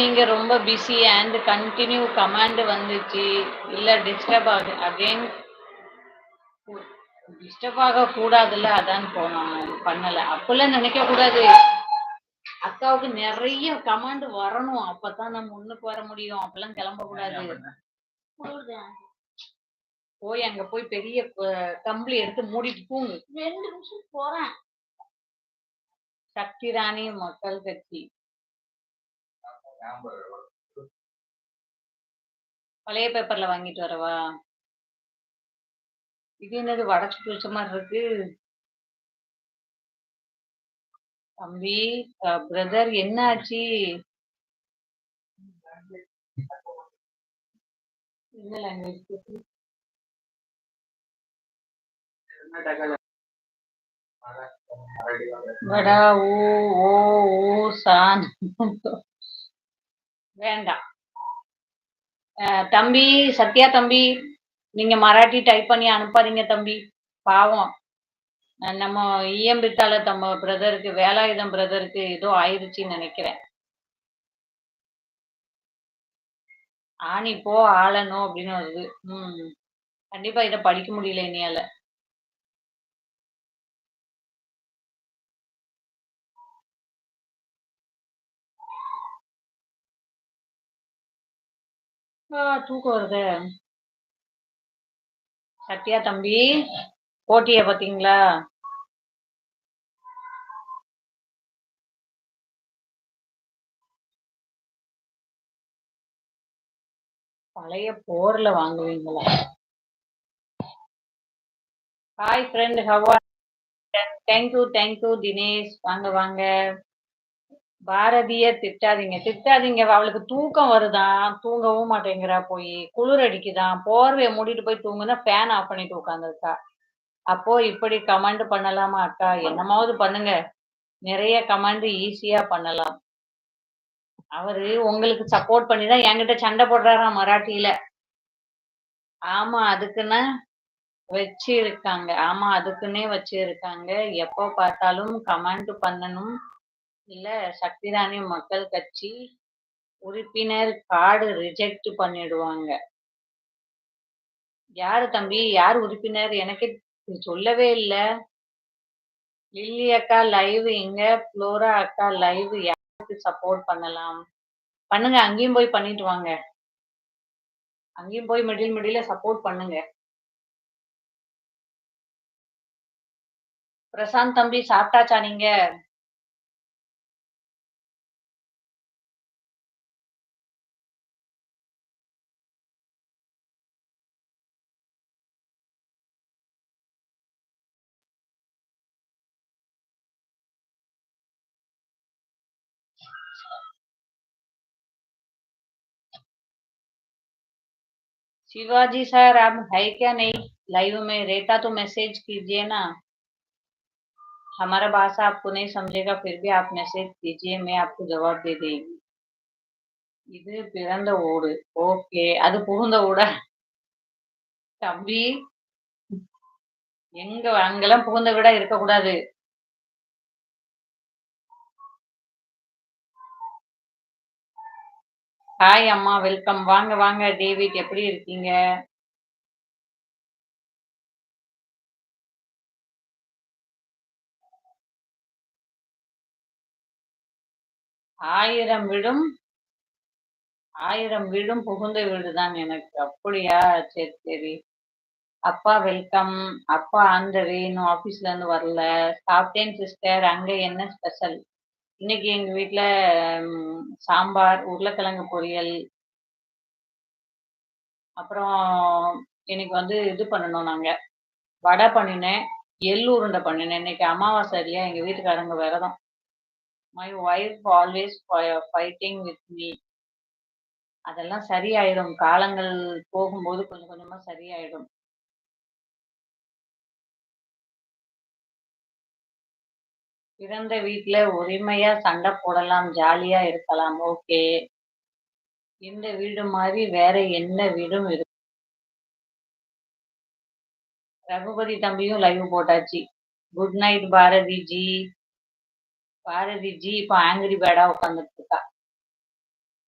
நீங்க ரொம்ப busy and continue command வந்துச்சு. இல்ல டிஸ்டர்ப் ஆகு அகைன் டிஸ்டர்ப் ஆகக்கூடாதுல்ல. அதான் போனோம் பண்ணல. அப்பல்லாம் நினைக்கக்கூடாது. அக்காவுக்கு நெறைய கமாண்ட் வரணும். அப்பதான் நான் முன்னுக்கு வர முடியும். அப்பல்லாம் கிளம்பக்கூடாது. போய் அங்க போய் பெரிய கம்பளி எடுத்து மூடிட்டு தூங்கு. 2 நிமிஷம் போறேன். சக்தி ராணி மக்கள் கட்சி. பழைய பேப்பர்ல வாங்கிட்டு வரவா? இது என்னது வடச்சு புடிச்ச மாதிரி இருக்கு. தம்பி பிரதர் என்ன ஆச்சு? என்ன லாங்குவேஜ்? வடா ஊ ஓ ஊ சான் வேண்டாம். தம்பி சத்யா தம்பி, நீங்க மராட்டி டைப் பண்ணி அனுப்பாதீங்க தம்பி. பாவம். நம்ம இயம்பித்தால நம்ம பிரதருக்கு வேலாயுதம் பிரதருக்கு ஏதோ ஆயிருச்சுன்னு நினைக்கிறேன். ஆணி போ ஆளணும் அப்படின்னு வருது. கண்டிப்பா இதை படிக்க முடியல இனியால. தூக்கம் வருது. சத்யா தம்பி போட்டிய பாத்தீங்களா? பழைய போர்ல வாங்குவீங்களா? Hi friend, how are? Thank you Dinesh. வாங்க வாங்க. பாரதிய திட்டாதீங்க. அவளுக்கு தூக்கம் வருதான், தூங்கவும் மாட்டேங்கிறா. போய் குளிர் அடிக்குதான், போர்வையை மூடிட்டு போய் தூங்குனா ஃபேன் ஆஃப் பண்ணிட்டு உட்காந்துருக்கா. அப்போ இப்படி கமெண்ட் பண்ணலாமா அக்கா? என்னமாவது பண்ணுங்க. நிறைய கமெண்ட் ஈஸியா பண்ணலாம். அவரு உங்களுக்கு சப்போர்ட் பண்ணிதான் என்கிட்ட சண்டை போடுறாராம் மராட்டியில. ஆமா அதுக்குன்னு வச்சிருக்காங்க. ஆமா அதுக்குன்னே வச்சிருக்காங்க. எப்போ பார்த்தாலும் கமெண்ட் பண்ணணும். இல்ல சக்திராணி மக்கள் கட்சி உறுப்பினர் கார்டு ரிஜெக்ட் பண்ணிடுவாங்க. யாரு தம்பி? யார் உறுப்பினர்? எனக்கு சொல்லவே இல்ல. லில்லி அக்கா லைவ் இங்க, புளோரா அக்கா லைவ். யாருக்கு சப்போர்ட் பண்ணலாம்? பண்ணுங்க, அங்கேயும் போய் பண்ணிட்டு வாங்க. அங்கேயும் போய் மிடில்ல சப்போர்ட் பண்ணுங்க. பிரசாந்த் தம்பி சாப்பிட்டாச்சா நீங்க? शिवाजी सर आप है क्या? नहीं लाइव में रहता तो मैसेज कीजिए ना. हमारा भाषा आपको नहीं समझेगा, फिर भी आप मैसेज कीजिए, मैं आपको जवाब दे देगी. இது பிறந்த ஊடு. ஓகே, அது புகுந்த ஊடா? தம்பி எங்க அங்கெல்லாம் புகுந்த வீடா இருக்கக்கூடாது. ஹாய் அம்மா, வெல்கம். வாங்க வாங்க. டேவிட் எப்படி இருக்கீங்க? ஆயிரம் வீடும் புகுந்த வீடுதான் எனக்கு. அப்படியா? சரி சரி. அப்பா வெல்கம். அப்பா ஆன் த வே, இன்னும் ஆபீஸ்ல இருந்து வரல. சாப்பிட்டேன் சிஸ்டர். அங்க என்ன ஸ்பெஷல்? இன்னைக்கு எங்க வீட்ல சாம்பார், உருளைக்கிழங்கு பொரியல், அப்புறம் இன்னைக்கு இது பண்ணணும். நாங்க வடை பண்ணினேன், எள்ளு உருண்டை பண்ணினேன். இன்னைக்கு அமாவாசை இல்லையா, எங்க வீட்டுக்காரங்க விரதம். My wife always fighting with me. அதெல்லாம் சரியாயிடும். காலங்கள் போகும்போது கொஞ்சம் கொஞ்சமா சரியாயிடும். பிறந்த வீட்ல உரிமையா சண்டை போடலாம், ஜாலியா இருக்கலாம். ஓகே. இந்த வீடு மாதிரி வேற என்ன வீடும் இருக்கு? ரகுபதி தம்பியும் லைவ் போட்டாச்சு. Good night Bharathi ji. பாரதி ஜி இப்ப ஆங்கிரி பேர்டா உட்காந்துட்டு இருக்கா.